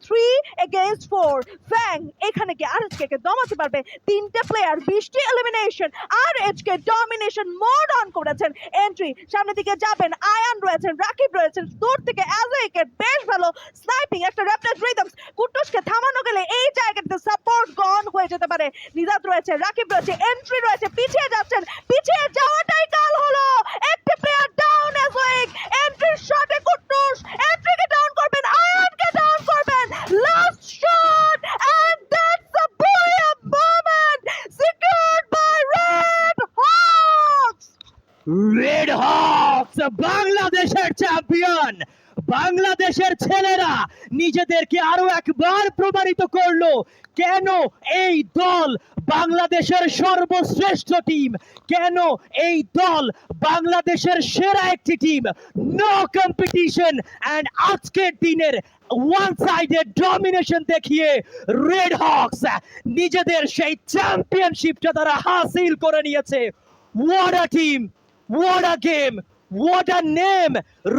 3 against 4 ফ্যাং এখানে কি আরএচকে কে দমাতে পারবে? তিনটে প্লেয়ার 20টি elimination, RHK domination mode on করেছেন। এন্ট্রি সামনের দিকে যাবেন, আয়ান রয়েছেন, রাকিব রয়েছেন, দূর থেকে অ্যাজেকের বেশ ভালো স্নাইপিং, একটা র্যাপটার রিদমস। কুটুসকে থামানো গেলে এই জায়গাটাতে সাপোর্ট গন হয়ে যেতে পারে। নিজাত রয়েছে, রাকিব রয়েছে, এন্ট্রি রয়েছে, পিছিয়ে যাচ্ছেন, পিছিয়ে যাওয়াটাই কাল হলো। একটা প্লেয়ার ডাউন অ্যাজেক, এন্ট্রির শটে কুটুস এন্ট্রিকে ডাউন করবেন, আয়ানকে ডাউন করবেন। Last shot and that's a brilliant moment secured by Red Hawks. Red Hawks বাংলাদেশের চ্যাম্পিয়ন। বাংলাদেশের ছেলেরা নিজেদেরকে আরো একবার প্রমাণিত করলো কেন এই দল বাংলাদেশের সর্বশ্রেষ্ঠ টিম, কেন এই দল বাংলাদেশের সেরা একটি টিম। নো কম্পিটিশন অ্যান্ড আজকের দিনের ওয়ান সাইডেড ডমিনেশন দেখিয়ে রেড হকস নিজেদের সেই চ্যাম্পিয়নশিপটা তারা হাসিল করে নিয়েছে। What a team! What a game! What a name!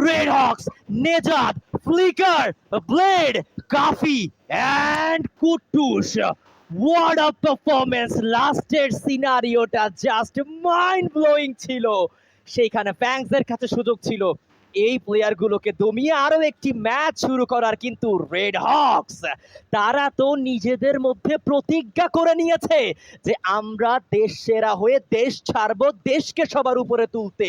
Red Hawks, Nejad, Flicker, Blade, Kafi, and Kutush. What a performance! Lastের সিনারিওটা জাস্ট মাইন্ড ব্লোয়িং ছিল। সেইখানে ফ্যাংসের কাছে সুযোগ ছিল এই প্লেয়ারগুলোকে দমিয়ে আরো একটি ম্যাচ শুরু করার, কিন্তু রেড হকস তারা তো নিজেদের মধ্যে প্রতিজ্ঞা করে নিয়েছে যে আমরা দেশ সেরা হয়ে দেশ ছাড়বো, দেশকে সবার উপরে তুলতে,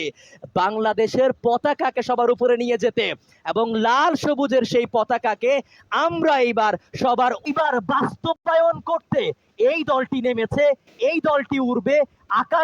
বাংলাদেশের পতাকাকে সবার উপরে নিয়ে যেতে, এবং লাল সবুজের সেই পতাকাকে আমরা এবার বাস্তবায়ন করতে এই দলটি নেমেছে। এই দলটি উড়বে আকাশ